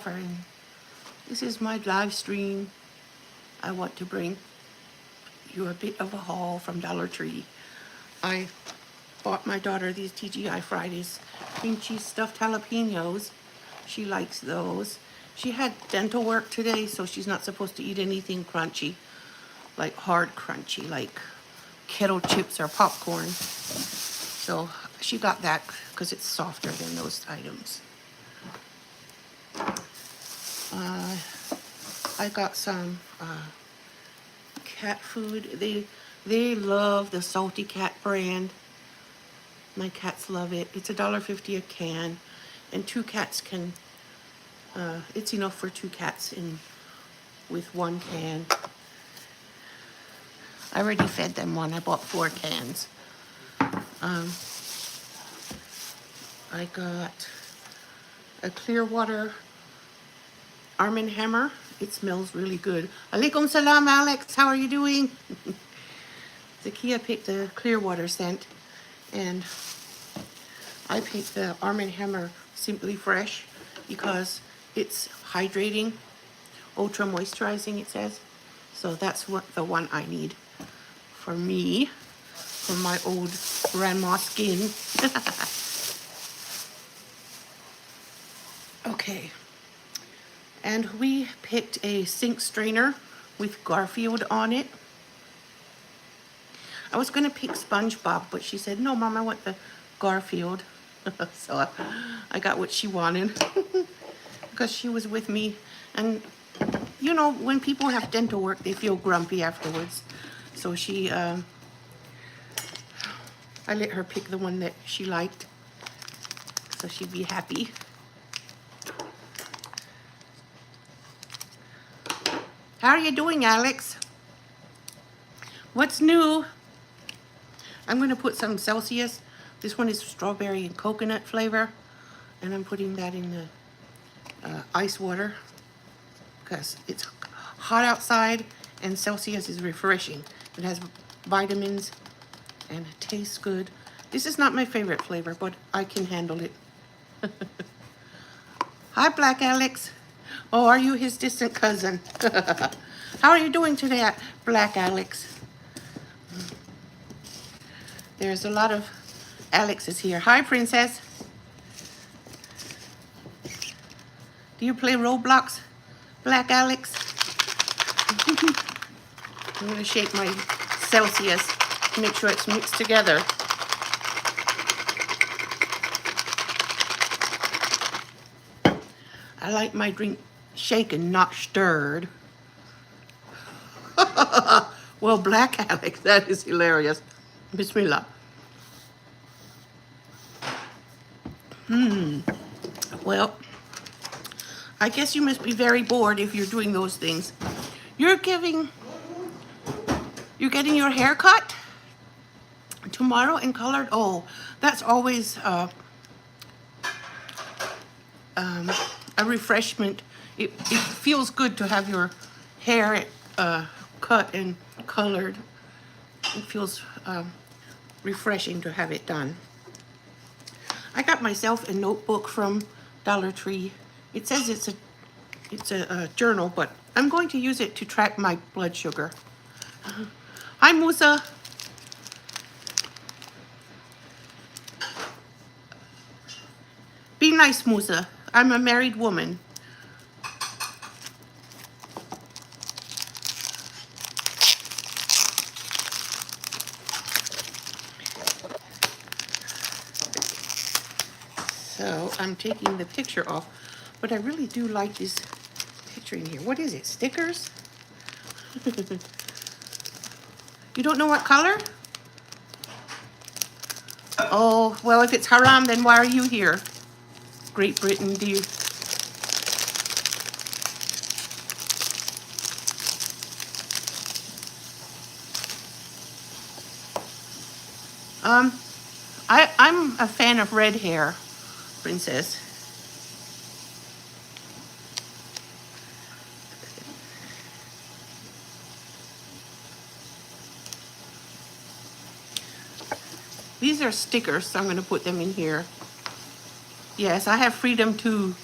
And this is my live stream. I want to bring you a bit of a haul from Dollar Tree. I bought my daughter these TGI Fridays cream cheese stuffed jalapenos. She likes those. She had dental work today, so she's not supposed to eat anything crunchy, like hard crunchy, like kettle chips or popcorn. So she got that because it's softer than those items. I got some cat food. They love the Salty Cat brand. My cats love it. It's $1.50 a can, and two cats can. It's enough for two cats in with one can. I already fed them one. I bought 4 cans. I got a Clearwater Arm & Hammer. It smells really good. Alaikum salam, Alex. How are you doing? Zakia picked the Clearwater scent, and I picked the Arm & Hammer Simply Fresh because it's hydrating, ultra moisturizing, it says. So that's what the one I need for me, for my old grandma skin. Okay. And we picked a sink strainer with Garfield on it. I was going to pick SpongeBob, but she said, no, Mom, I want the Garfield. So I got what she wanted because she was with me. And, you know, when people have dental work, they feel grumpy afterwards. So I let her pick the one that she liked so she'd be happy. How are you doing, Alex? What's new? I'm going to put some Celsius. This one is strawberry and coconut flavor. And I'm putting that in the ice water because it's hot outside and Celsius is refreshing. It has vitamins and it tastes good. This is not my favorite flavor, but I can handle it. Hi, Black Alex. Oh, are you his distant cousin? How are you doing today, Black Alex? There's a lot of Alexes here. Hi, Princess. Do you play Roblox, Black Alex? I'm going to shake my Celsius to make sure it's mixed together. I like my drink shaken, not stirred. Well, Black Alex, that is hilarious. Bismillah. Well, I guess you must be very bored if you're doing those things. You're getting your hair cut tomorrow and colored. Oh, that's always a refreshment. It feels good to have your hair cut and colored. It feels refreshing to have it done. I got myself a notebook from Dollar Tree. It says it's a journal, but I'm going to use it to track my blood sugar. Hi, Musa. Be nice, Musa. I'm a married woman. So I'm taking the picture off, but I really do like this picture in here. What is it, stickers? You don't know what color? Oh, well, if it's haram, then why are you here? Great Britain, do you? I'm a fan of red hair, Princess. These are stickers, so I'm going to put them in here. Yes, I have freedom too,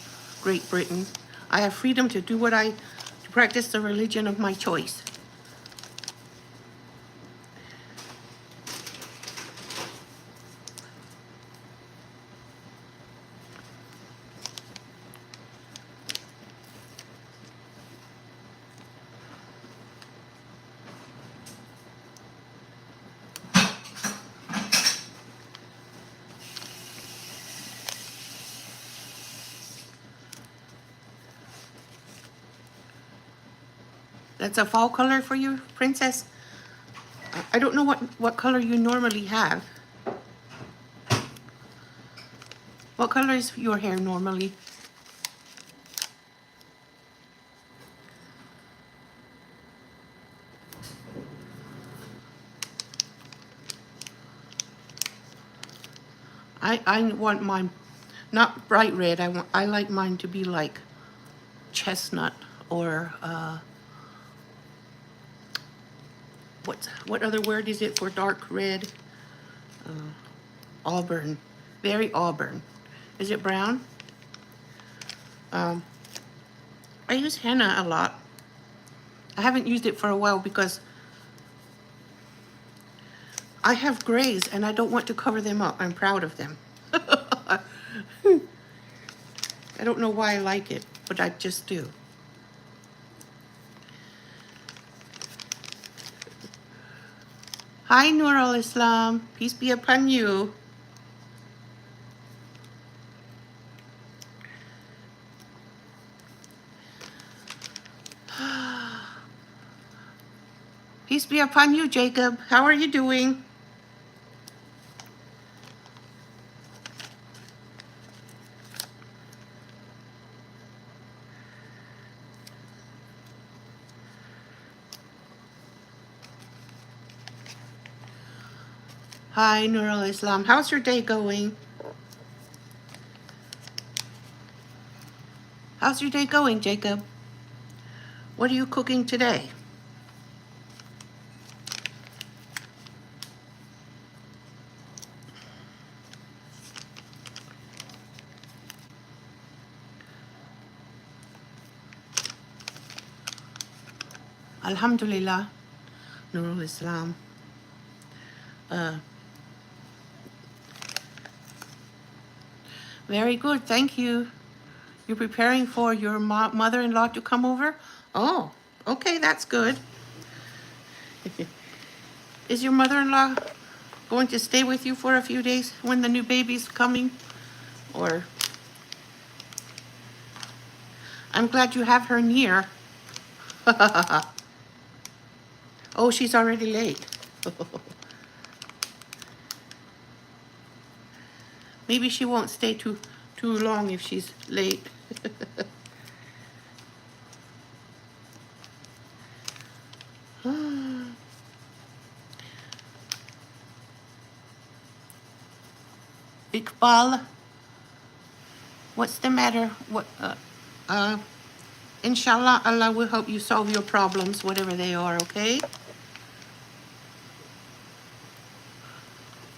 Great Britain. I have freedom to do to practice the religion of my choice. That's a fall color for you, Princess? I don't know what color you normally have. What color is your hair normally? I want mine not bright red. I like mine to be like chestnut or what other word is it for dark red? Auburn, very auburn. Is it brown? I use henna a lot. I haven't used it for a while because I have grays and I don't want to cover them up. I'm proud of them. I don't know why I like it, but I just do. Hi, Nur al-Islam. Peace be upon you. Peace be upon you, Jacob. How are you doing? Hi, Nur al-Islam. How's your day going? How's your day going, Jacob? What are you cooking today? Alhamdulillah, Nur al-Islam. Very good, thank you. You're preparing for your mother-in-law to come over? Oh, okay, that's good. Is your mother-in-law going to stay with you for a few days when the new baby's coming? Or I'm glad you have her near. Oh, she's already late. Maybe she won't stay too long if she's late. Iqbal, what's the matter? Inshallah, Allah will help you solve your problems, whatever they are, okay?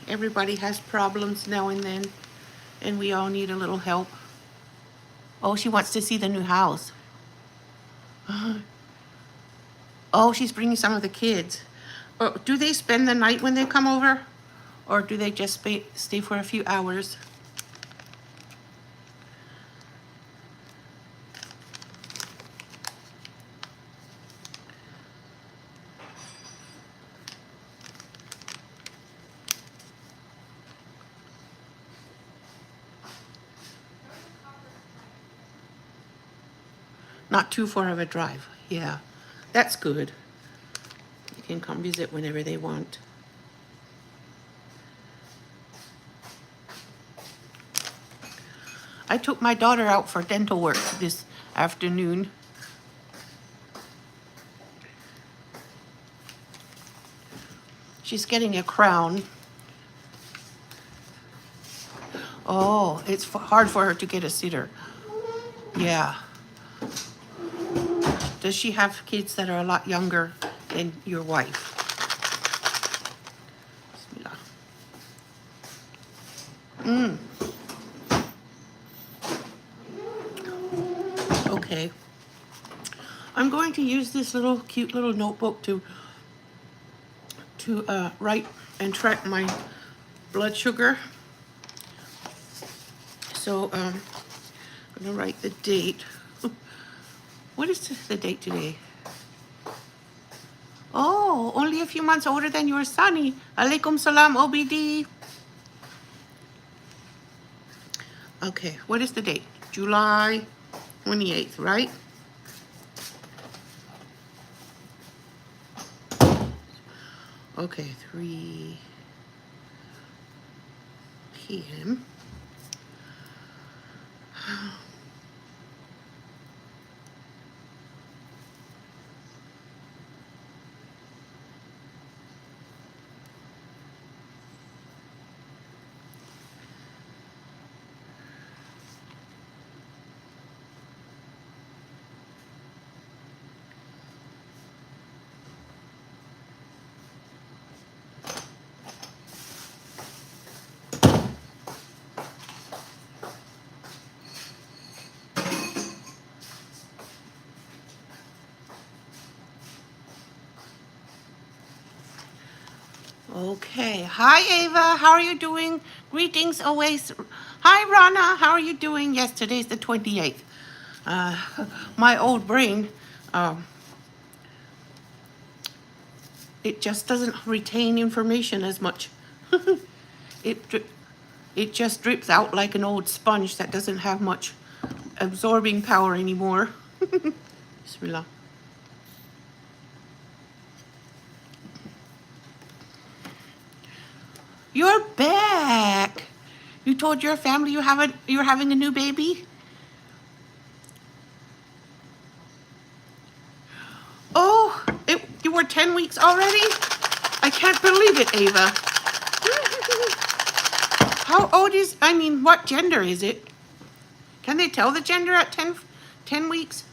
Everybody has problems now and then, and we all need a little help. Oh, she wants to see the new house. Oh, she's bringing some of the kids. Do they spend the night when they come over? Or do they just stay for a few hours? Not too far of a drive. Yeah, that's good. They can come visit whenever they want. I took my daughter out for dental work this afternoon. She's getting a crown. Oh, it's hard for her to get a sitter. Yeah. Does she have kids that are a lot younger than your wife? Okay. I'm going to use this little cute little notebook to write and track my blood sugar. So I'm gonna write the date. What is the date today? Oh, only a few months older than your sonny. Alaikum salam, OBD. Okay, what is the date? July 28th, right? Okay, 3 p.m. Okay. Hi, Ava. How are you doing? Greetings always. Hi, Rana. How are you doing? Yes, today's the 28th. Uh, my old brain, um, it just doesn't retain information as much. it, it just drips out like an old sponge that doesn't have much absorbing power anymore. Bismillah. You're back. You told your family you're having a new baby? Oh, you were 10 weeks already? I can't believe it, Ava. How old what gender is it? Can they tell the gender at 10 weeks?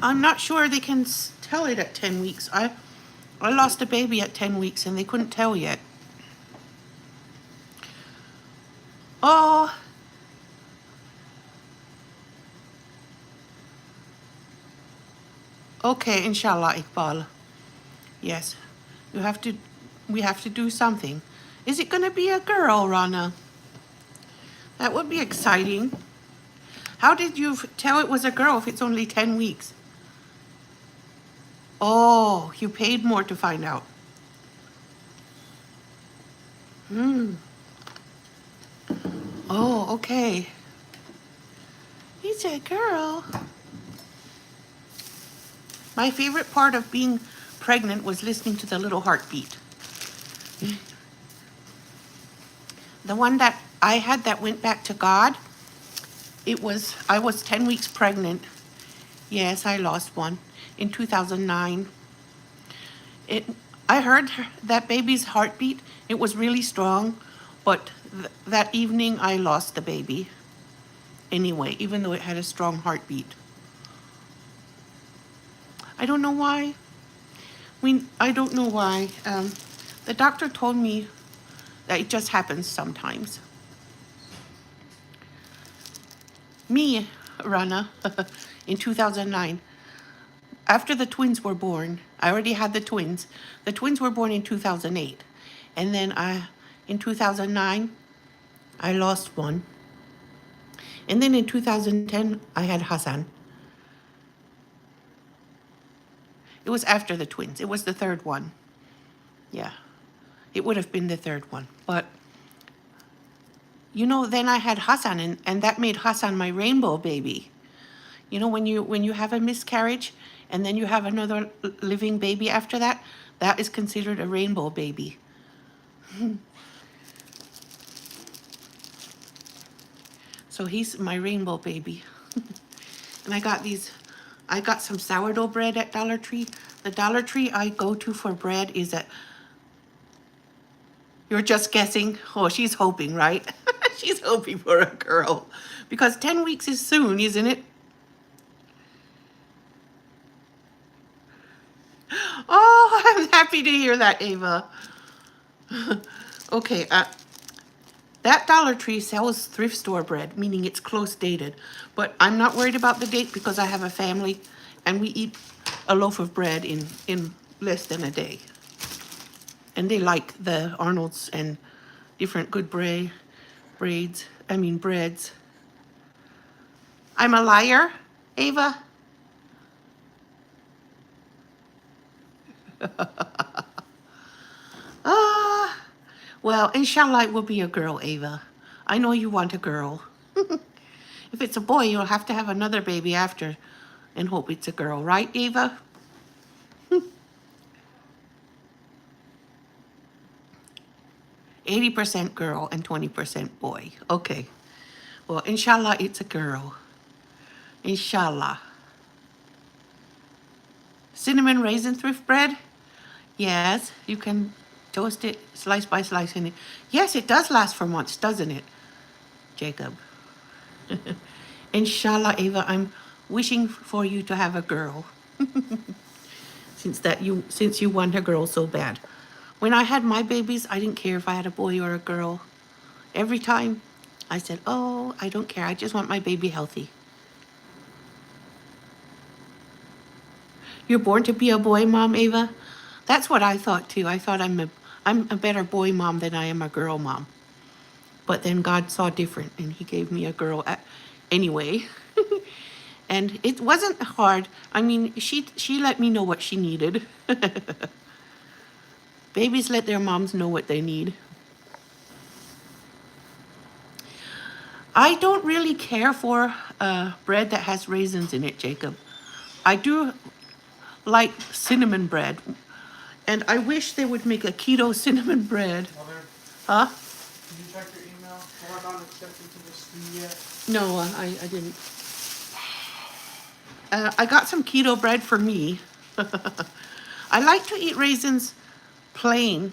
I'm not sure they can tell it at 10 weeks. I lost a baby at 10 weeks and they couldn't tell yet. Oh, okay, inshallah, Iqbal. Yes, we have to do something. Is it gonna be a girl, Rana? That would be exciting. How did you tell it was a girl if it's only 10 weeks? Oh, you paid more to find out. Oh, okay. It's a girl. My favorite part of being pregnant was listening to the little heartbeat. The one that I had that went back to God, I was 10 weeks pregnant. Yes, I lost one in 2009. I heard that baby's heartbeat. It was really strong, but that evening I lost the baby. Anyway, even though it had a strong heartbeat. I don't know why. I don't know why. The doctor told me that it just happens sometimes. Me, Rana, in 2009, after the twins were born, I already had the twins. The twins were born in 2008. And then in 2009, I lost one. And then in 2010, I had Hassan. It was after the twins. It was the third one. Yeah, it would have been the third one. But, then I had Hassan, and that made Hassan my rainbow baby. When you have a miscarriage and then you have another living baby after that, that is considered a rainbow baby. So he's my rainbow baby. And I got some sourdough bread at Dollar Tree. The Dollar Tree I go to for bread is you're just guessing? Oh, she's hoping, right? She's hoping for a girl. Because 10 weeks is soon, isn't it? Oh, I'm happy to hear that, Ava. Okay, That Dollar Tree sells thrift store bread, meaning it's close dated. But I'm not worried about the date because I have a family and we eat a loaf of bread in less than a day. And they like the Arnold's and different good breads. I'm a liar, Ava. Ah, well, inshallah it will be a girl, Ava. I know you want a girl. If it's a boy, you'll have to have another baby after and hope it's a girl, right, Ava? 80% girl and 20% boy. Okay. Well, inshallah, it's a girl. Inshallah. Cinnamon raisin thrift bread? Yes, you can toast it slice by slice in it. Yes, it does last for months, doesn't it, Jacob? Inshallah, Ava, I'm wishing for you to have a girl. Since you want a girl so bad. When I had my babies, I didn't care if I had a boy or a girl. Every time I said, oh, I don't care. I just want my baby healthy. You're born to be a boy mom, Ava? That's what I thought too. I thought I'm a better boy mom than I am a girl mom. But then God saw different and he gave me a girl anyway. And it wasn't hard. I mean, she let me know what she needed. Babies let their moms know what they need. I don't really care for bread that has raisins in it, Jacob. I do like cinnamon bread. And I wish they would make a keto cinnamon bread. Mother, Huh? did you check your email? We're not accepted to the school yet. No, I didn't. I got some keto bread for me. I like to eat raisins plain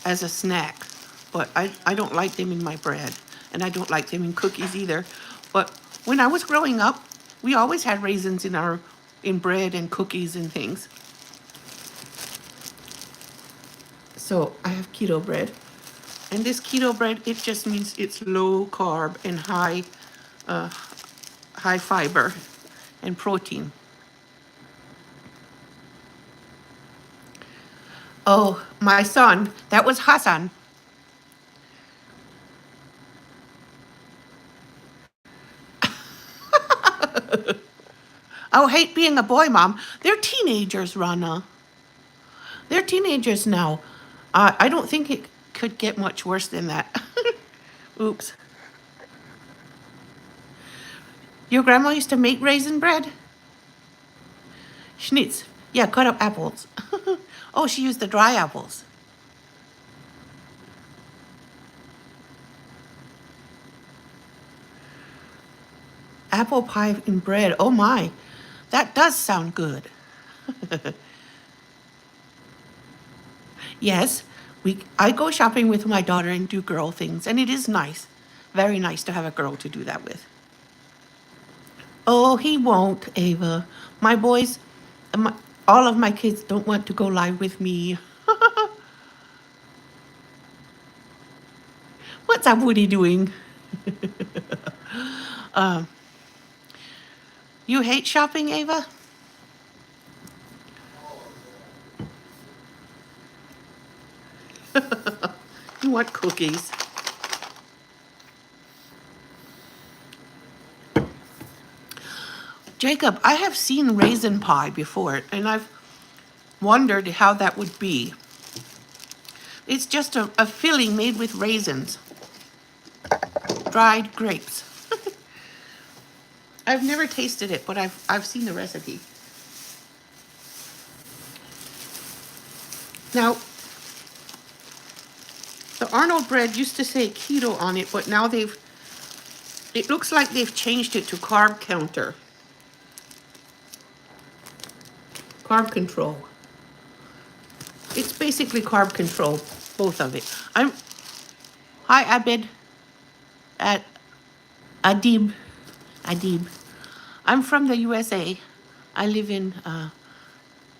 as a snack, but I don't like them in my bread, and I don't like them in cookies either. But when I was growing up, we always had raisins in bread and cookies and things. So I have keto bread, and this keto bread, it just means it's low carb and high fiber and protein. Oh, my son, that was Hassan. I hate being a boy mom. They're teenagers, Rana. They're teenagers now. I don't think it could get much worse than that. Oops. Your grandma used to make raisin bread? Schnitz. Yeah, cut up apples. Oh, she used the dry apples. Apple pie in bread. Oh my. That does sound good. Yes, I go shopping with my daughter and do girl things, and it is nice. Very nice to have a girl to do that with. Oh, he won't, Ava. My boys, my, all of my kids don't want to go live with me. What's up, Woody doing? You hate shopping, Ava? You want cookies? Jacob, I have seen raisin pie before, and I've wondered how that would be. It's just a filling made with raisins, dried grapes. I've never tasted it, but I've seen the recipe. Now, the Arnold bread used to say keto on it, but now it looks like they've changed it to carb counter. Carb control. It's basically carb control, both of it. Hi, Abed. Adib. I'm from the USA. I live in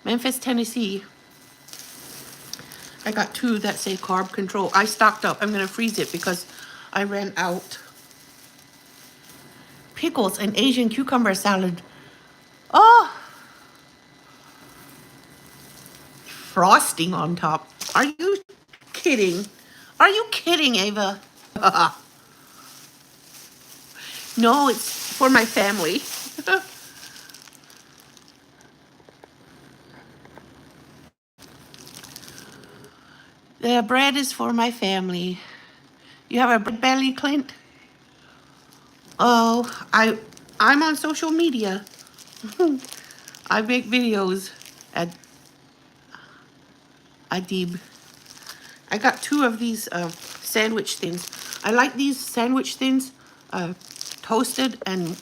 Memphis, Tennessee. I got two that say carb control. I stocked up. I'm going to freeze it because I ran out. Pickles and Asian cucumber salad. Oh, frosting on top. Are you kidding? Are you kidding, Ava? No, it's for my family. The bread is for my family. You have a bread belly, Clint? Oh, I'm on social media. I make videos at Adib. I got 2 of these sandwich thins. I like these sandwich thins toasted and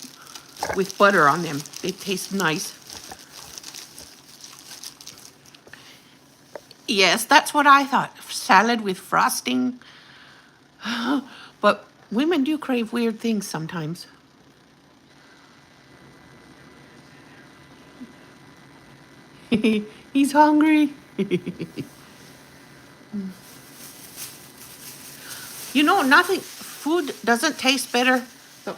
with butter on them. They taste nice. Yes, that's what I thought. Salad with frosting. But women do crave weird things sometimes. He's hungry. You know, food doesn't taste better. The,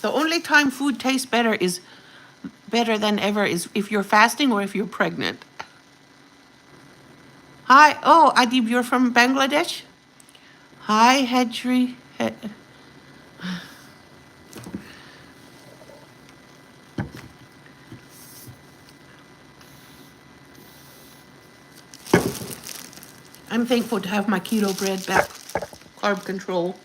the only time food tastes better than ever is if you're fasting or if you're pregnant. Hi, oh, Adib, you're from Bangladesh? Hi, Hedri. I'm thankful to have my keto bread back. Carb control.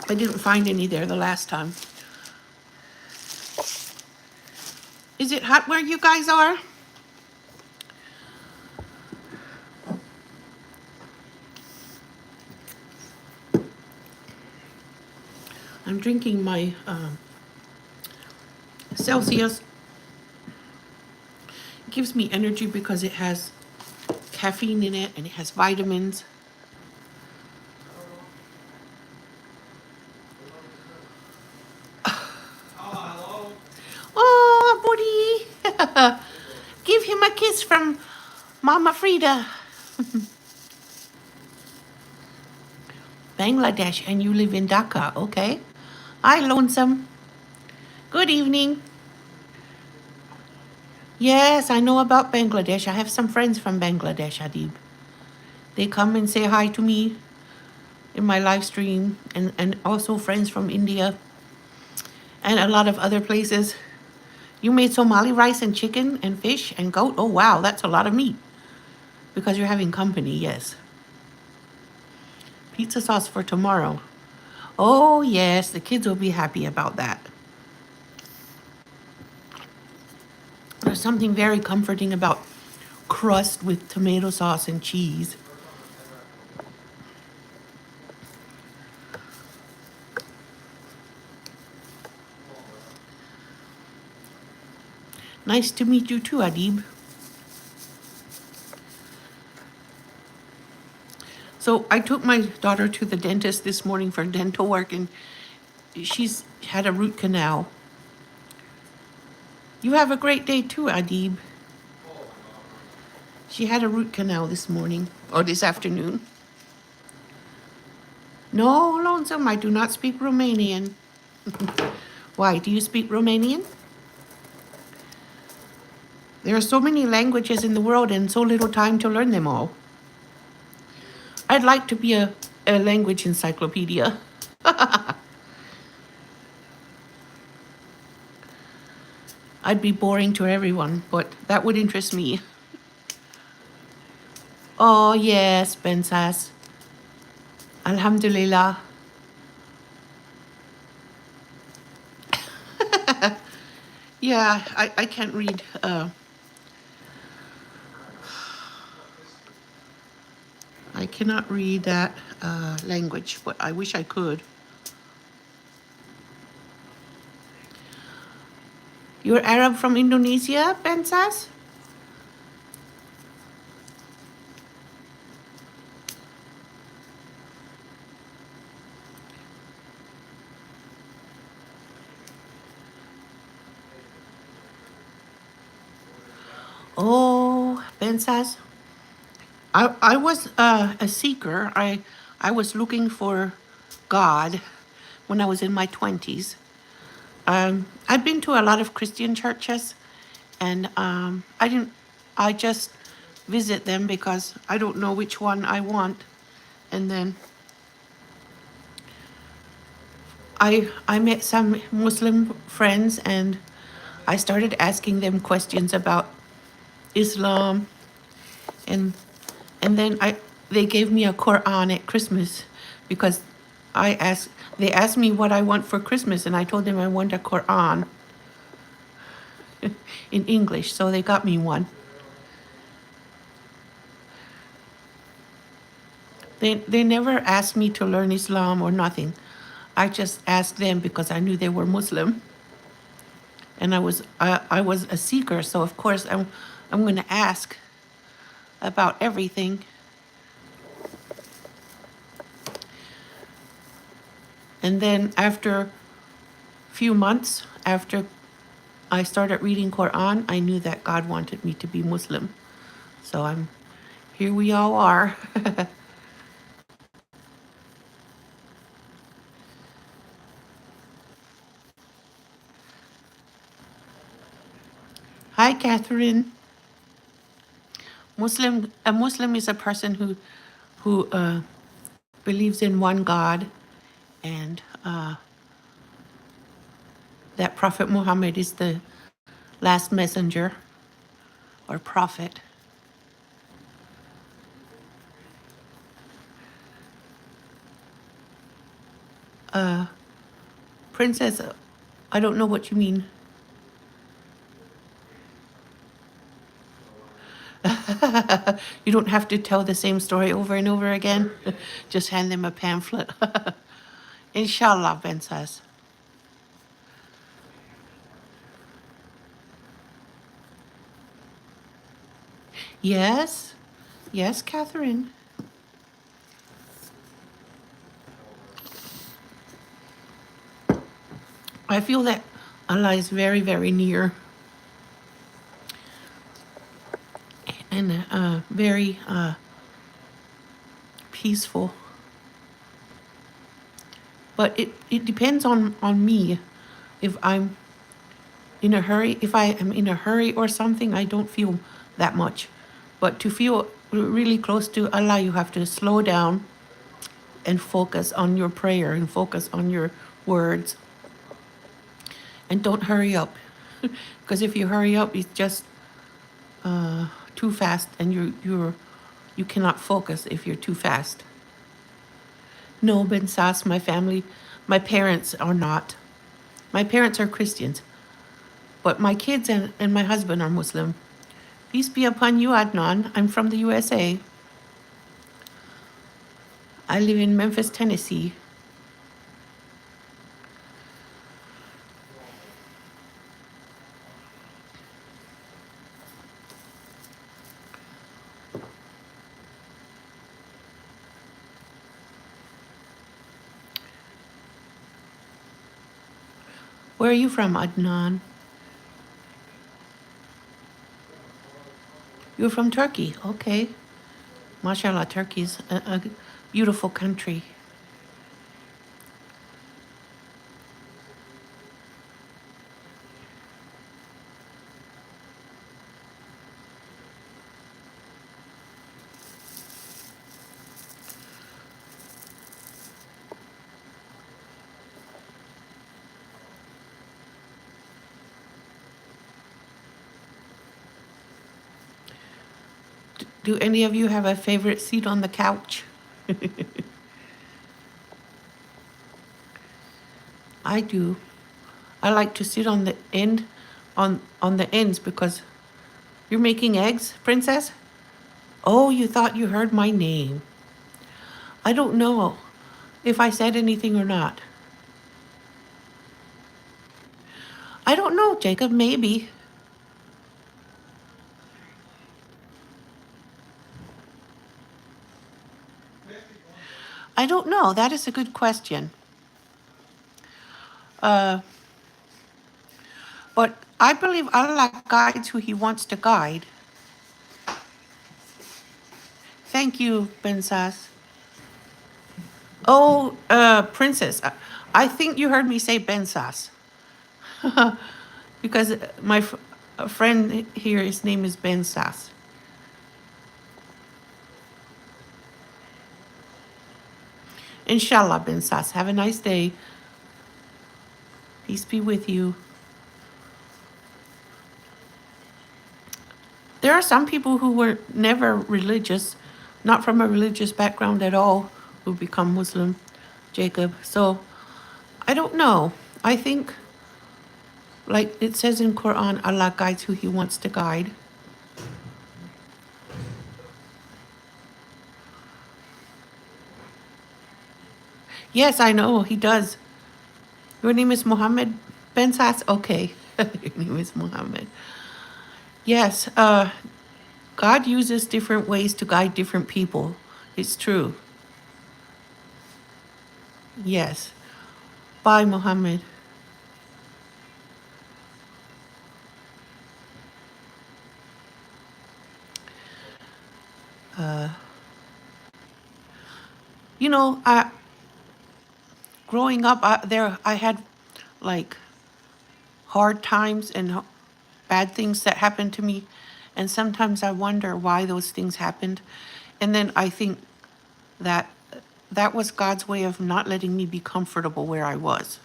I didn't find any there the last time. Is it hot where you guys are? I'm drinking my Celsius. It gives me energy because it has caffeine in it and it has vitamins. Oh, buddy. Give him a kiss from Mama Freda. Bangladesh, and you live in Dhaka, okay? Hi, Lonesome. Good evening. Yes, I know about Bangladesh. I have some friends from Bangladesh, Adib. They come and say hi to me in my live stream, and also friends from India and a lot of other places. You made Somali rice and chicken and fish and goat? Oh, wow, that's a lot of meat. Because you're having company, yes. Pizza sauce for tomorrow. Oh, yes, the kids will be happy about that. There's something very comforting about crust with tomato sauce and cheese. Nice to meet you too, Adib. So I took my daughter to the dentist this morning for dental work, and she's had a root canal. You have a great day too, Adib. She had a root canal this morning, or this afternoon. No, Lonesome, I do not speak Romanian. Why, do you speak Romanian? There are so many languages in the world and so little time to learn them all. I'd like to be a language encyclopedia. I'd be boring to everyone, but that would interest me. Oh, yes, Bensas. Alhamdulillah. Yeah, I can't read. I cannot read that language, but I wish I could. You're Arab from Indonesia, Bensas? Oh, Ben says, I was a seeker. I was looking for God when I was in my 20s. I've been to a lot of Christian churches, and I just visit them because I don't know which one I want. And then I met some Muslim friends, and I started asking them questions about Islam, and then they gave me a Quran at Christmas because I asked they asked me what I want for Christmas, and I told them I want a Quran in English, so they got me one. They never asked me to learn Islam or nothing. I just asked them because I knew they were Muslim, and I was a seeker, so of course I'm going to ask about everything. And then after a few months after I started reading Quran, I knew that God wanted me to be Muslim. So here we all are. Hi, Catherine. A Muslim is a person who believes in one God, and that Prophet Muhammad is the last messenger or prophet. Princess, I don't know what you mean. You don't have to tell the same story over and over again. Just hand them a pamphlet. Inshallah, Ben says. Yes, yes, Catherine. I feel that Allah is very, very near and very peaceful. But it depends on me. If I'm in a hurry, if I am in a hurry or something, I don't feel that much. But to feel really close to Allah, you have to slow down and focus on your prayer and focus on your words, and don't hurry up. Because if you hurry up, it's just too fast, and you cannot focus if you're too fast. No, Ben Sass, my parents are not. My parents are Christians, but my kids and my husband are Muslim. Peace be upon you, Adnan. I'm from the USA. I live in Memphis, Tennessee. Where are you from, Adnan? You're from Turkey. Okay. MashaAllah, Turkey's a beautiful country. Do any of you have a favorite seat on the couch? I do. I like to sit on the end, on the ends, because you're making eggs, Princess? Oh, you thought you heard my name. I don't know if I said anything or not. I don't know, Jacob, maybe. I don't know. That is a good question. Uh, but I believe Allah guides who He wants to guide. Thank you, Bensas. Oh, Princess, I think you heard me say Bensas. Because a friend here, his name is Bensas. Inshallah, Bensas. Have a nice day. Peace be with you. There are some people who were never religious, not from a religious background at all, who become Muslim, Jacob. So I don't know. I think, like it says in Quran, Allah guides who He wants to guide. Yes, I know He does. Your name is Muhammad Ben Sass? Okay. Your name is Muhammad. Yes, God uses different ways to guide different people. It's true. Yes. Bye, Muhammad. You know, growing up, I had like hard times and bad things that happened to me, and sometimes I wonder why those things happened, and then I think that that was God's way of not letting me be comfortable where I was.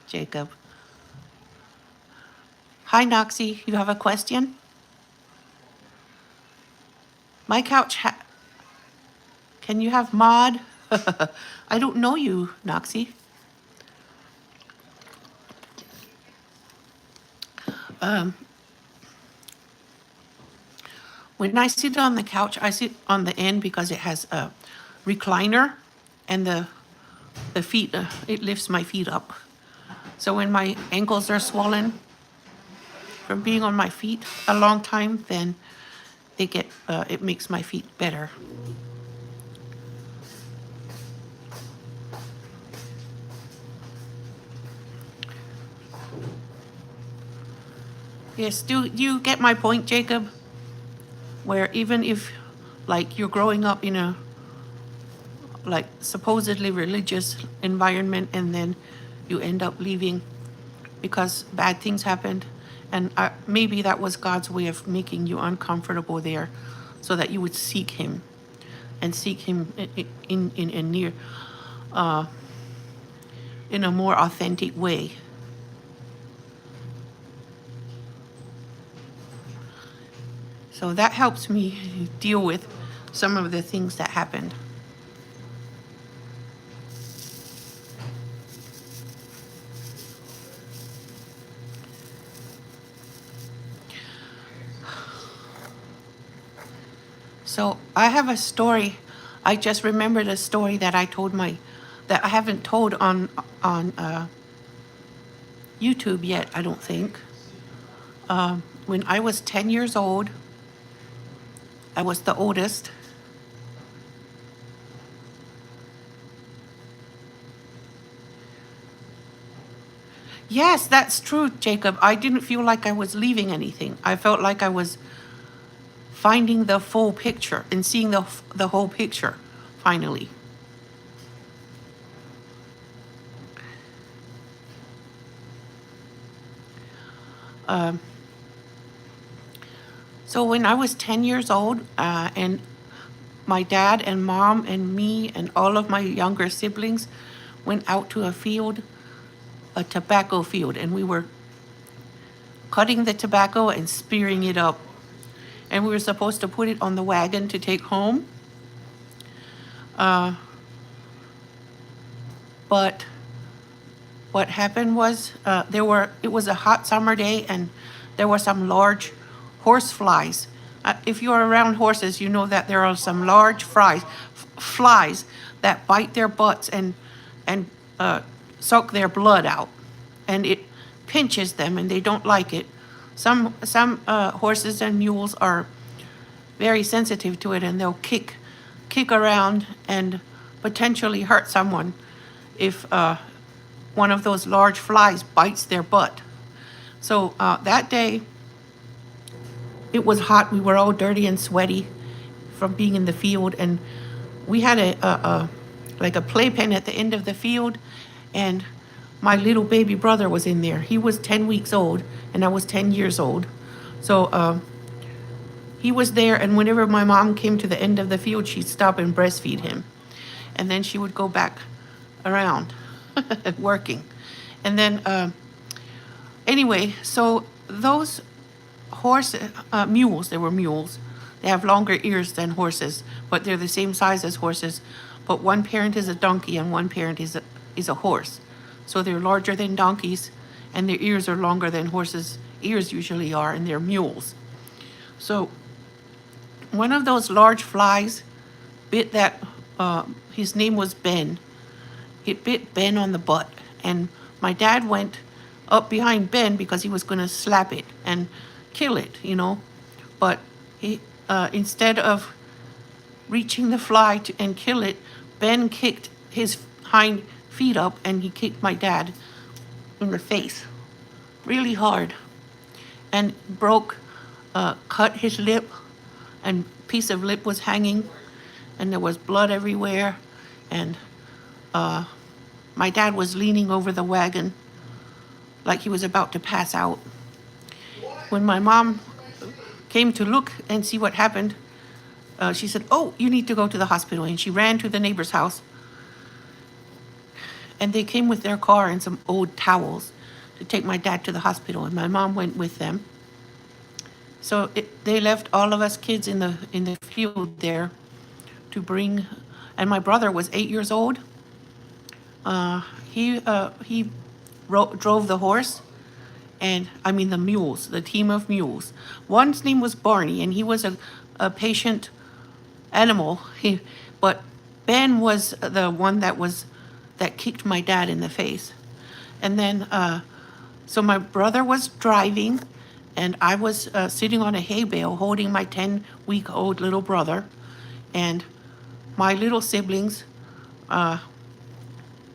Jacob. Hi, Noxie. You have a question? My couch. Can you have mod? I don't know you, Noxie. When I sit on the couch, I sit on the end because it has a recliner, and the feet, it lifts my feet up. So when my ankles are swollen from being on my feet a long time, then they get, it makes my feet better. Yes, do you get my point, Jacob? Where even if, like, you're growing up in a, like, supposedly religious environment, and then you end up leaving because bad things happened, and maybe that was God's way of making you uncomfortable there, so that you would seek Him, and seek Him in near, in a more authentic way. So that helps me deal with some of the things that happened. So I have a story. I just remembered a story that I told that I haven't told on YouTube yet, I don't think. When I was 10 years old, I was the oldest. Yes, that's true, Jacob. I didn't feel like I was leaving anything. I felt like I was finding the full picture and seeing the whole picture, finally. So when I was 10 years old, and my dad and mom and me and all of my younger siblings went out to a field, a tobacco field, and we were cutting the tobacco and spearing it up. And we were supposed to put it on the wagon to take home. But what happened was, it was a hot summer day, and there were some large horse flies. If you're around horses, you know that there are some large flies that bite their butts and suck their blood out, and it pinches them, and they don't like it. Some horses and mules are very sensitive to it, and they'll kick around and potentially hurt someone if one of those large flies bites their butt. So that day, it was hot. We were all dirty and sweaty from being in the field, and we had a like a playpen at the end of the field, and my little baby brother was in there. He was 10 weeks old, and I was 10 years old. So he was there, and whenever my mom came to the end of the field, she'd stop and breastfeed him. And then she would go back around working. And then, anyway, so those mules, they were mules. They have longer ears than horses, but they're the same size as horses. But one parent is a donkey and one parent is a horse. So they're larger than donkeys, and their ears are longer than horses' ears usually are, and they're mules. So one of those large flies bit that, his name was Ben. It bit Ben on the butt, and my dad went up behind Ben because he was going to slap it and kill it, you know. But he, instead of reaching the fly and kill it, Ben kicked his hind feet up and he kicked my dad in the face really hard and cut his lip, and piece of lip was hanging, and there was blood everywhere, and my dad was leaning over the wagon like he was about to pass out. When my mom came to look and see what happened, she said, "Oh, you need to go to the hospital." And she ran to the neighbor's house. And they came with their car and some old towels to take my dad to the hospital. And my mom went with them. So they left all of us kids in the field there to bring. And my brother was 8 years old. He drove the horse, and I mean the mules, the team of mules. One's name was Barney, and he was a patient animal. But Ben was the one that kicked my dad in the face. And then, so my brother was driving, and I was sitting on a hay bale holding my 10-week-old little brother, and my little siblings,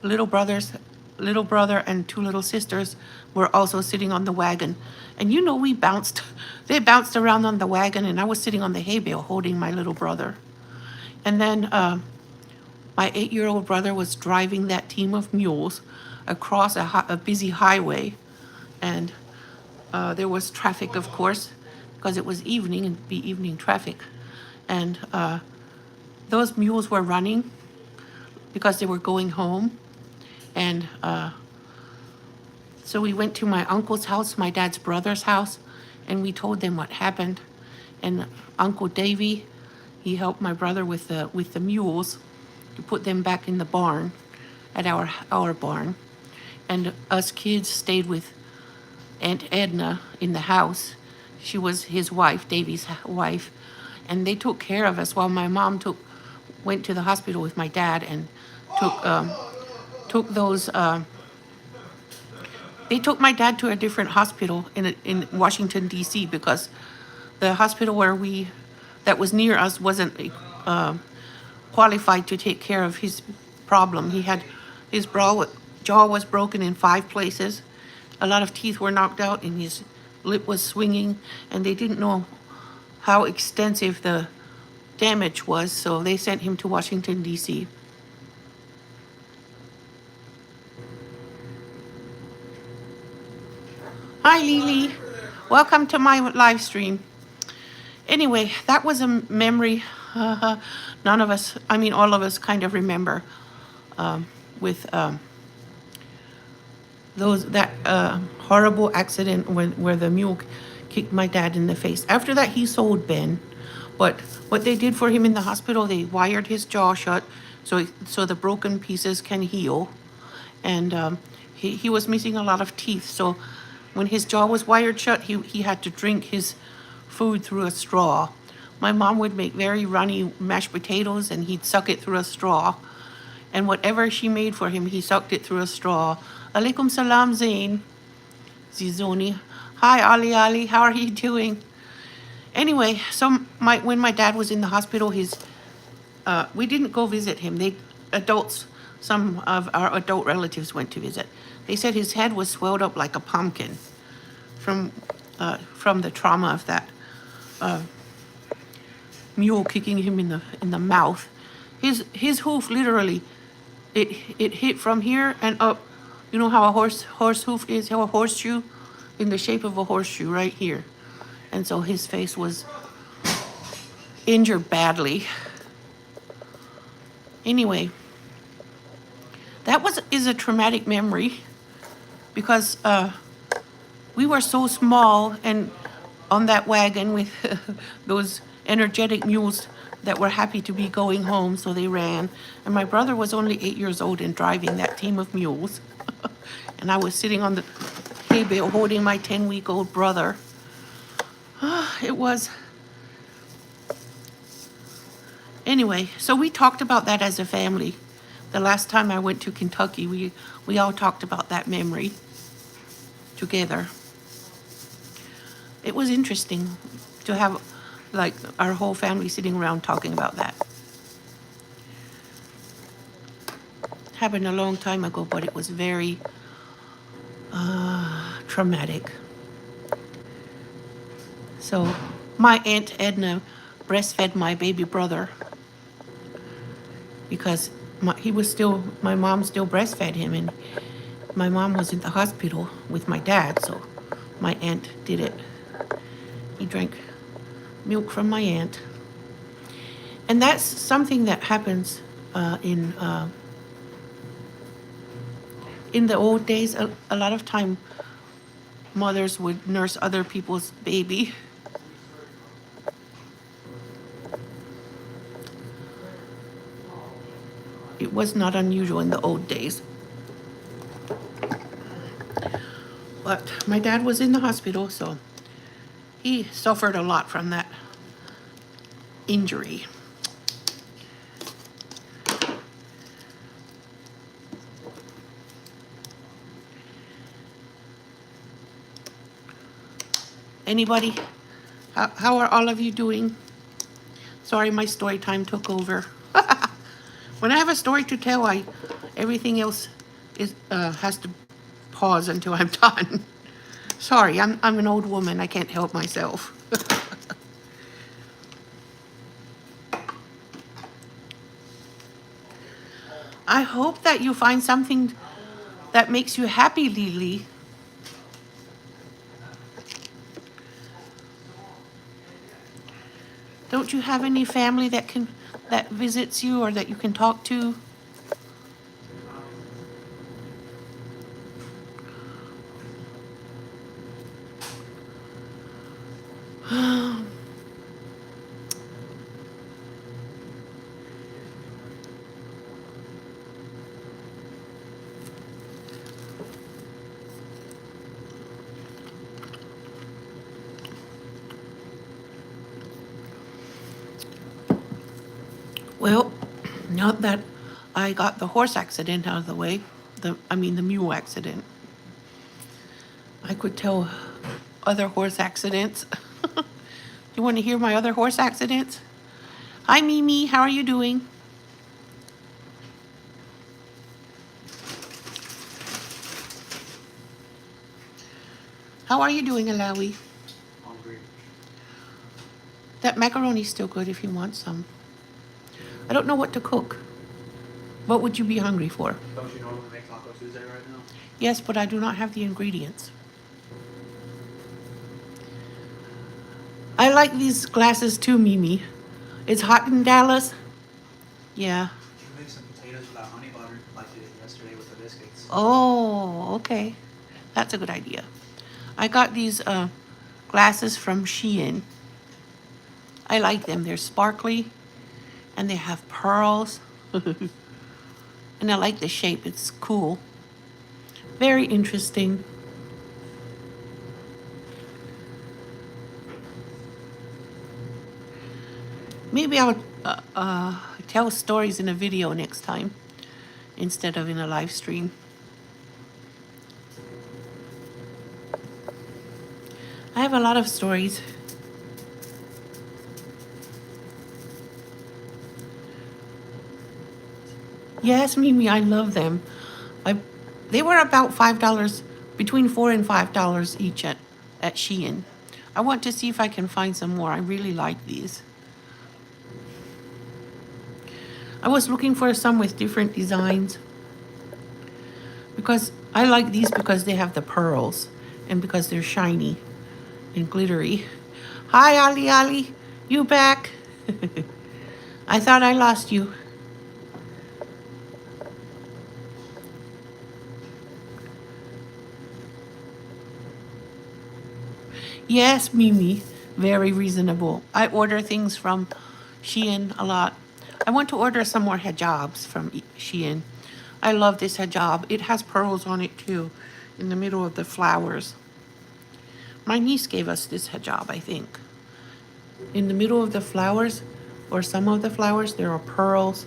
little brother and two little sisters were also sitting on the wagon. And you know, they bounced around on the wagon, and I was sitting on the hay bale holding my little brother. And then my 8-year-old brother was driving that team of mules across a busy highway. And there was traffic, of course, because it was evening and it'd be evening traffic. And those mules were running because they were going home. And so we went to my uncle's house, my dad's brother's house, and we told them what happened. And Uncle Davy, he helped my brother with the mules to put them back in the barn, at our barn. And us kids stayed with Aunt Edna in the house. She was his wife, Davy's wife, and they took care of us while my mom went to the hospital with my dad and took those. They took my dad to a different hospital in Washington D.C. because the hospital that was near us wasn't qualified to take care of his problem. His jaw was broken in 5 places. A lot of teeth were knocked out, and his lip was swinging, and they didn't know how extensive the damage was, so they sent him to Washington, D.C. Hi, Lily. Welcome to my live stream. Anyway, that was a memory all of us kind of remember with that horrible accident where the mule kicked my dad in the face. After that, he sold Ben, but what they did for him in the hospital, they wired his jaw shut so the broken pieces can heal, and he was missing a lot of teeth. So when his jaw was wired shut, he had to drink his food through a straw. My mom would make very runny mashed potatoes, and he'd suck it through a straw. And whatever she made for him, he sucked it through a straw. Alaikum salam, Zain. Zizoni. Hi, Ali. How are you doing? Anyway, so when my dad was in the hospital, we didn't go visit him. Some of our adult relatives went to visit. They said his head was swelled up like a pumpkin from the trauma of that mule kicking him in the mouth. His hoof literally, it hit from here and up. You know how a horse hoof is, how a horseshoe, in the shape of a horseshoe right here. And so his face was injured badly. Anyway, that is a traumatic memory because we were so small and on that wagon with those energetic mules that were happy to be going home, so they ran. And my brother was only 8 years old and driving that team of mules. And I was sitting on the hay bale holding my 10-week-old brother. It was... Anyway, so we talked about that as a family. The last time I went to Kentucky, we all talked about that memory together. It was interesting to have like our whole family sitting around talking about that. Happened a long time ago, but it was very traumatic. So my Aunt Edna breastfed my baby brother because my mom still breastfed him, and my mom was in the hospital with my dad, so my aunt did it. He drank milk from my aunt. And that's something that happens in the old days. A lot of time mothers would nurse other people's baby. It was not unusual in the old days. But my dad was in the hospital, so he suffered a lot from that injury. Anybody? How are all of you doing? Sorry, my story time took over. When I have a story to tell, everything else has to pause until I'm done. Sorry, I'm an old woman. I can't help myself. I hope that you find something that makes you happy, Lily. Don't you have any family that visits you or that you can talk to? Well, now that I got the horse accident out of the way, the mule accident, I could tell other horse accidents. You want to hear my other horse accidents? Hi, Mimi. How are you doing? How are you doing, Alawi? Hungry. That macaroni's still good if you want some. I don't know what to cook. What would you be hungry for? Don't you normally make Taco Tuesday right now? Yes, but I do not have the ingredients. I like these glasses too, Mimi. It's hot in Dallas. Yeah. You make some potatoes without honey butter like you did yesterday with the biscuits. Oh, okay. That's a good idea. I got these glasses from Shein. I like them. They're sparkly and they have pearls. And I like the shape. It's cool. Very interesting. Maybe I'll tell stories in a video next time instead of in a live stream. I have a lot of stories. Yes, Mimi, I love them. They were about $5, between $4 and $5 each at Shein. I want to see if I can find some more. I really like these. I was looking for some with different designs because I like these because they have the pearls and because they're shiny and glittery. Hi, Ali Ali. You back? I thought I lost you. Yes, Mimi. Very reasonable. I order things from Shein a lot. I want to order some more hijabs from Shein. I love this hijab. It has pearls on it too, in the middle of the flowers. My niece gave us this hijab, I think. In the middle of the flowers, or some of the flowers, there are pearls.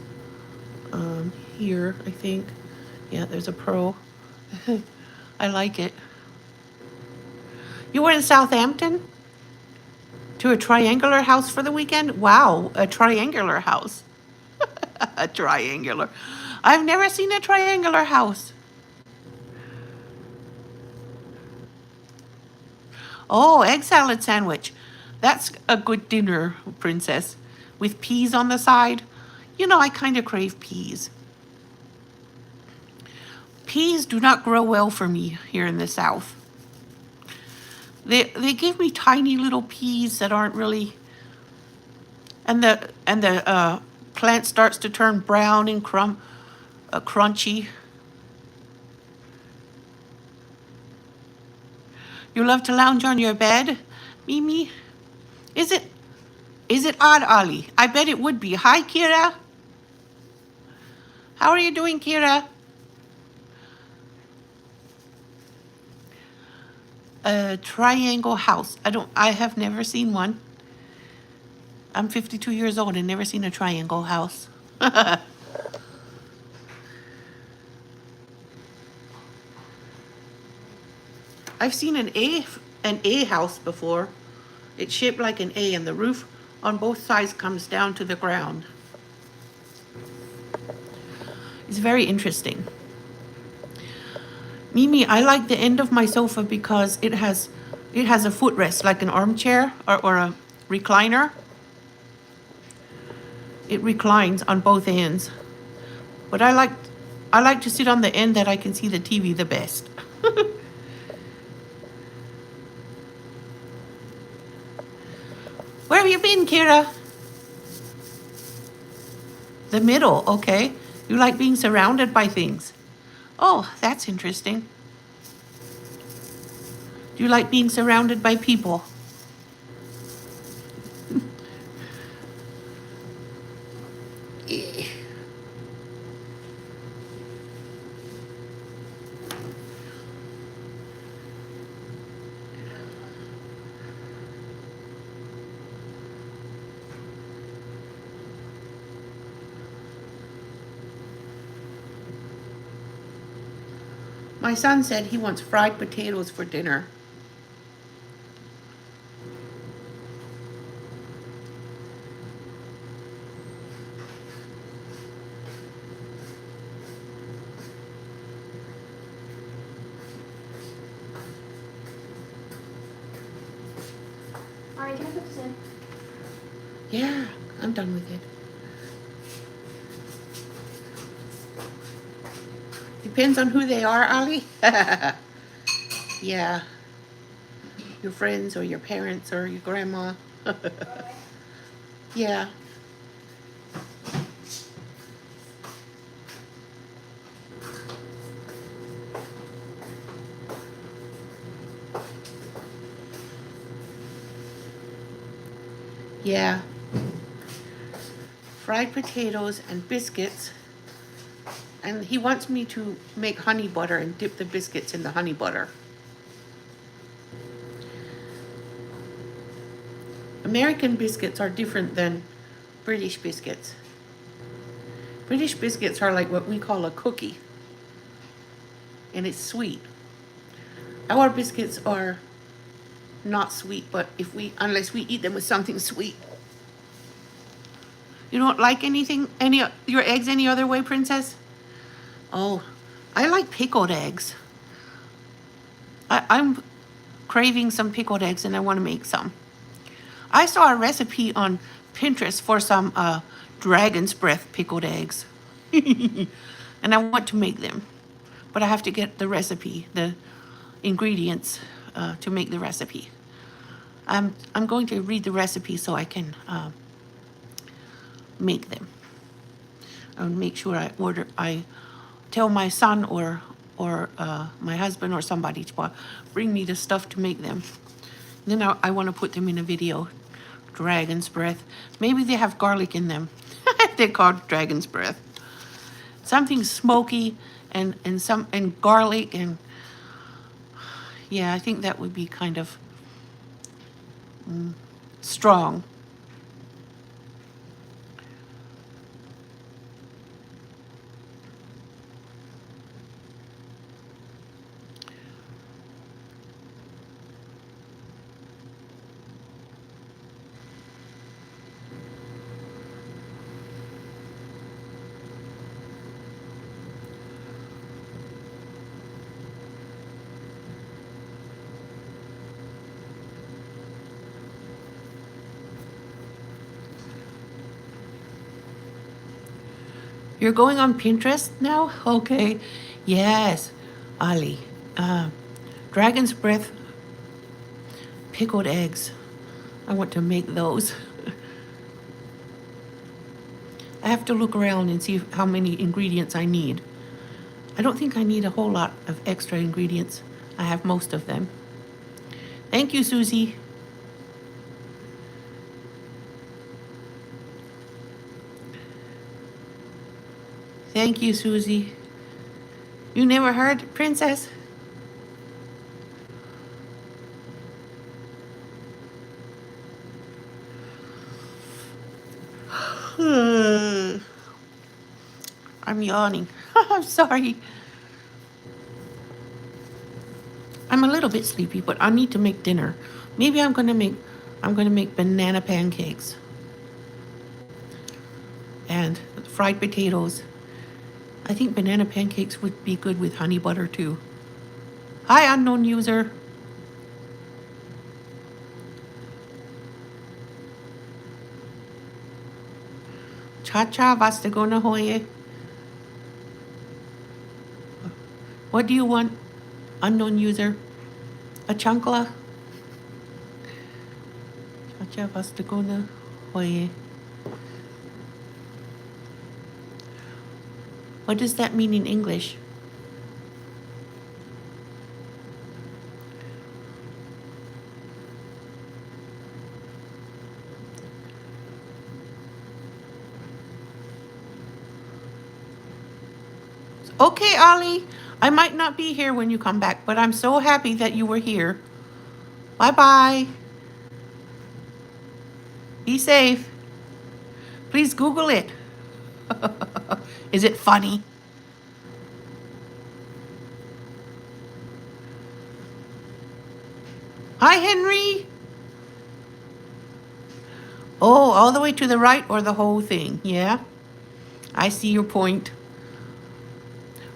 Here, I think. Yeah, there's a pearl. I like it. You were in Southampton? To a triangular house for the weekend? Wow, a triangular house. A triangular. I've never seen a triangular house. Oh, egg salad sandwich. That's a good dinner, princess. With peas on the side. You know, I kind of crave peas. Peas do not grow well for me here in the South. They give me tiny little peas that aren't really, and the plant starts to turn brown and crunchy. You love to lounge on your bed, Mimi? Is it odd, Ali? I bet it would be. Hi, Kira. How are you doing, Kira? A triangle house. I have never seen one. I'm 52 years old and never seen a triangle house. I've seen an A house before. It's shaped like an A and the roof on both sides comes down to the ground. It's very interesting. Mimi, I like the end of my sofa because it has a footrest like an armchair or a recliner. It reclines on both ends. But I like to sit on the end that I can see the TV the best. Where have you been, Kira? The middle, okay. You like being surrounded by things. Oh, that's interesting. Do you like being surrounded by people? My son said he wants fried potatoes for dinner. Alright, can I put this in? Yeah, I'm done with it. Depends on who they are, Ali. Yeah. Your friends or your parents or your grandma. Yeah. Yeah. Fried potatoes and biscuits. And he wants me to make honey butter and dip the biscuits in the honey butter. American biscuits are different than British biscuits. British biscuits are like what we call a cookie. And it's sweet. Our biscuits are not sweet, but unless we eat them with something sweet. You don't like your eggs any other way, princess? Oh, I like pickled eggs. I'm craving some pickled eggs and I want to make some. I saw a recipe on Pinterest for some dragon's breath pickled eggs. And I want to make them. But I have to get the recipe, the ingredients to make the recipe. I'm going to read the recipe so I can make them. I'll make sure I tell my son or my husband or somebody to bring me the stuff to make them. Then I want to put them in a video. Dragon's breath. Maybe they have garlic in them. They're called dragon's breath. Something smoky and garlic and yeah, I think that would be kind of strong. You're going on Pinterest now? Okay. Yes, Ali. Dragon's breath pickled eggs. I want to make those. I have to look around and see how many ingredients I need. I don't think I need a whole lot of extra ingredients. I have most of them. Thank you, Susie. Thank you, Susie. You never heard, Princess? I'm yawning. I'm sorry. I'm a little bit sleepy, but I need to make dinner. Maybe I'm gonna make banana pancakes and fried potatoes. I think banana pancakes would be good with honey butter too. Hi, unknown user. Cha-cha, was du gonna hoye? What do you want, unknown user? A chankla? Cha-cha, was du gonna hoye? What does that mean in English? Okay, Ali. I might not be here when you come back, but I'm so happy that you were here. Bye-bye. Be safe. Please Google it. Is it funny? Hi, Henry. Oh, all the way to the right or the whole thing? Yeah, I see your point.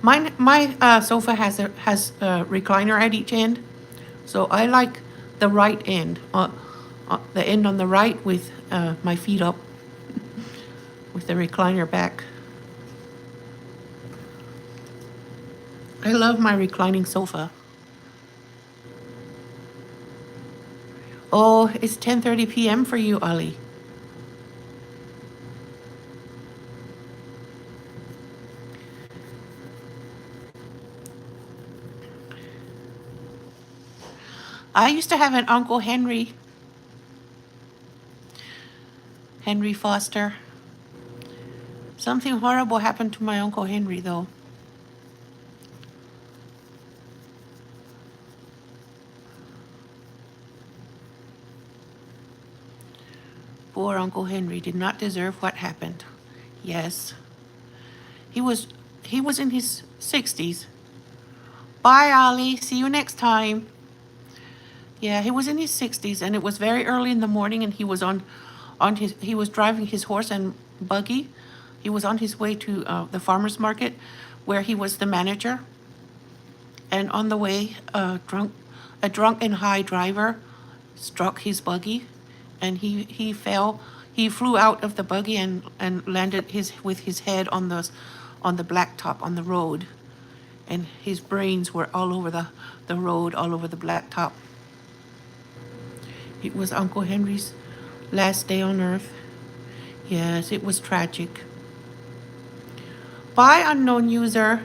My sofa has a recliner at each end, so I like the right end, the end on the right with my feet up, with the recliner back. I love my reclining sofa. Oh, it's 10:30 p.m. for you, Ali. I used to have an Uncle Henry Foster. Something horrible happened to my Uncle Henry, though. Poor Uncle Henry did not deserve what happened. Yes. He was in his 60s. Bye, Ali. See you next time. Yeah, he was in his 60s, and it was very early in the morning, and he was he was driving his horse and buggy. He was on his way to the farmer's market, where he was the manager. And on the way, a drunk and high driver struck his buggy, and he fell. He flew out of the buggy and landed with his head on the blacktop on the road, and his brains were all over the road, all over the blacktop. It was Uncle Henry's last day on earth. Yes, it was tragic. Bye, unknown user.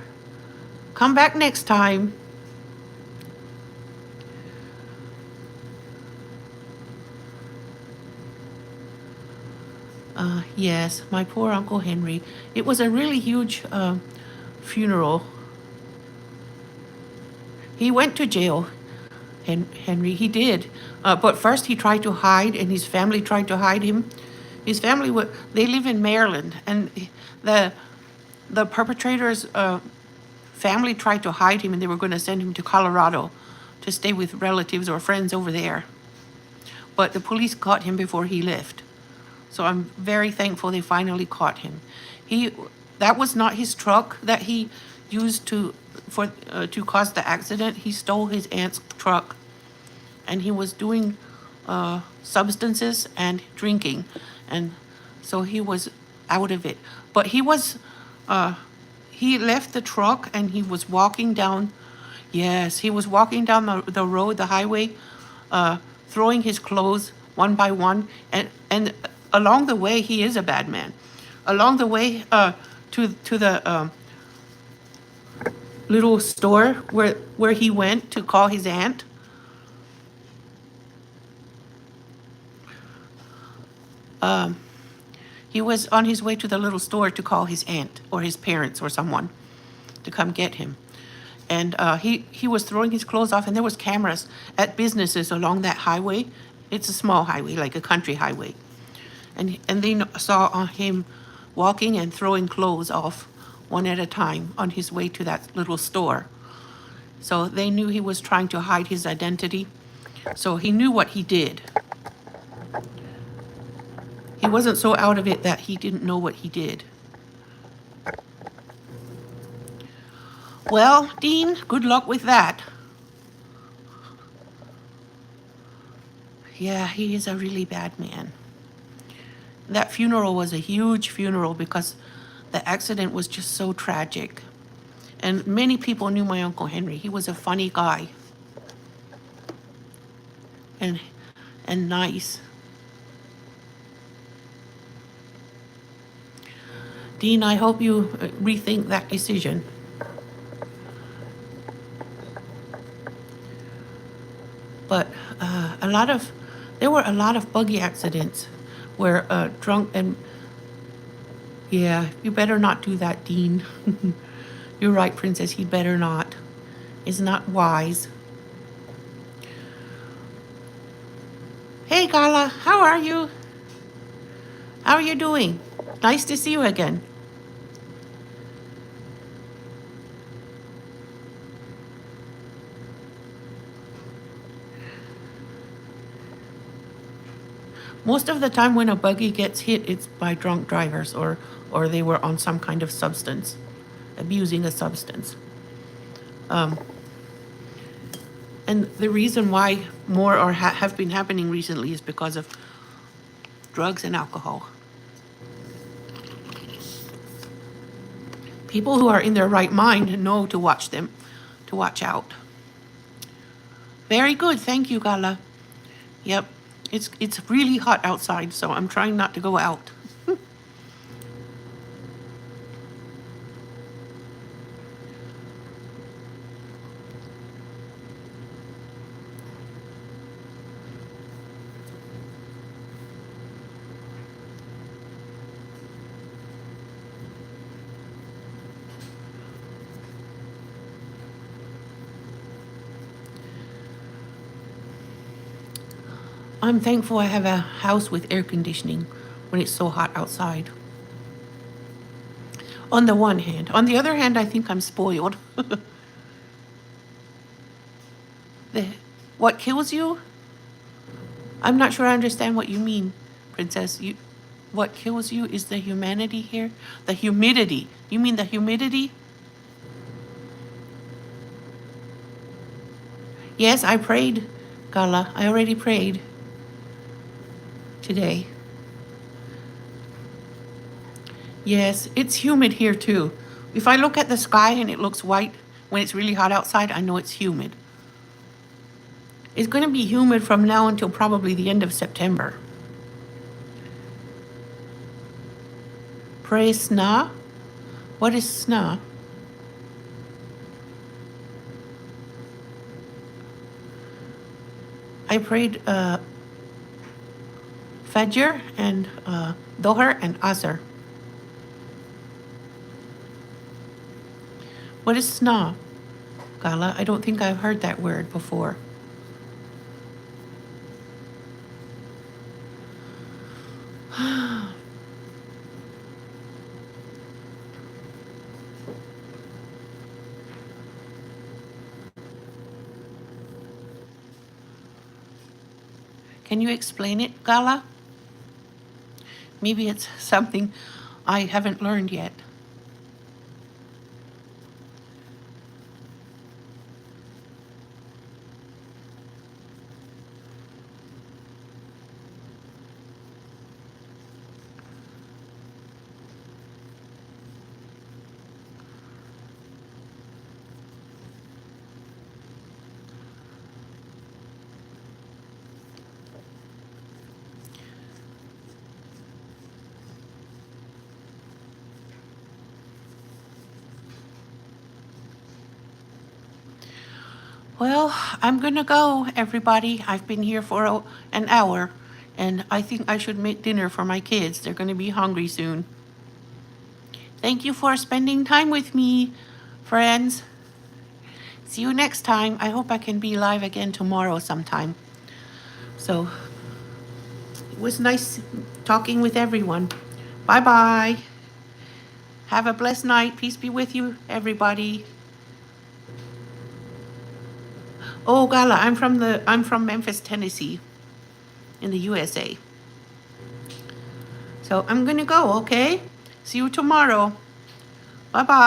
Come back next time. Yes, my poor Uncle Henry. It was a really huge funeral. He went to jail, Henry. He did. But first he tried to hide, and his family tried to hide him. His family, they live in Maryland, and the perpetrator's family tried to hide him, and they were going to send him to Colorado to stay with relatives or friends over there. But the police caught him before he left. So I'm very thankful they finally caught him. That was not his truck that he used to cause the accident. He stole his aunt's truck, and he was doing substances and drinking, and so he was out of it. But he left the truck, and he was walking down. Yes, he was walking down the road, the highway, throwing his clothes one by one, and along the way, he is a bad man. Along the way to the little store where he went to call his aunt, he was on his way to the little store to call his aunt or his parents or someone to come get him. And he was throwing his clothes off, and there was cameras at businesses along that highway. It's a small highway, like a country highway. And they saw him walking and throwing clothes off one at a time on his way to that little store. So they knew he was trying to hide his identity. So he knew what he did. He wasn't so out of it that he didn't know what he did. Well, Dean, good luck with that. Yeah, he is a really bad man. That funeral was a huge funeral because the accident was just so tragic. And many people knew my Uncle Henry. He was a funny guy. And nice. Dean, I hope you rethink that decision. But there were a lot of buggy accidents where drunk and, yeah, you better not do that, Dean. You're right, Princess, he'd better not. It's not wise. Hey, Gala, how are you? How are you doing? Nice to see you again. Most of the time when a buggy gets hit, it's by drunk drivers or they were on some kind of substance, abusing a substance. And the reason why more have been happening recently is because of drugs and alcohol. People who are in their right mind know to watch out. Very good, thank you, Gala. Yep. It's really hot outside, so I'm trying not to go out. I'm thankful I have a house with air conditioning when it's so hot outside. On the one hand. On the other hand, I think I'm spoiled. What kills you? I'm not sure I understand what you mean, Princess. What kills you is the humanity here? The humidity. You mean the humidity? Yes, I prayed, Gala. I already prayed today. Yes, it's humid here too. If I look at the sky and it looks white when it's really hot outside, I know it's humid. It's going to be humid from now until probably the end of September. Pray sna? What is sna? I prayed Fajr and Doher and Asr. What is sna? Gala, I don't think I've heard that word before. Can you explain it, Gala? Maybe it's something I haven't learned yet. Well, I'm gonna go, everybody. I've been here for an hour, and I think I should make dinner for my kids. They're gonna be hungry soon. Thank you for spending time with me, friends. See you next time. I hope I can be live again tomorrow sometime. So, it was nice talking with everyone. Bye bye. Have a blessed night. Peace be with you, everybody. Oh, Gala, I'm from Memphis, Tennessee, in the USA. So I'm gonna go, okay? See you tomorrow. Bye bye.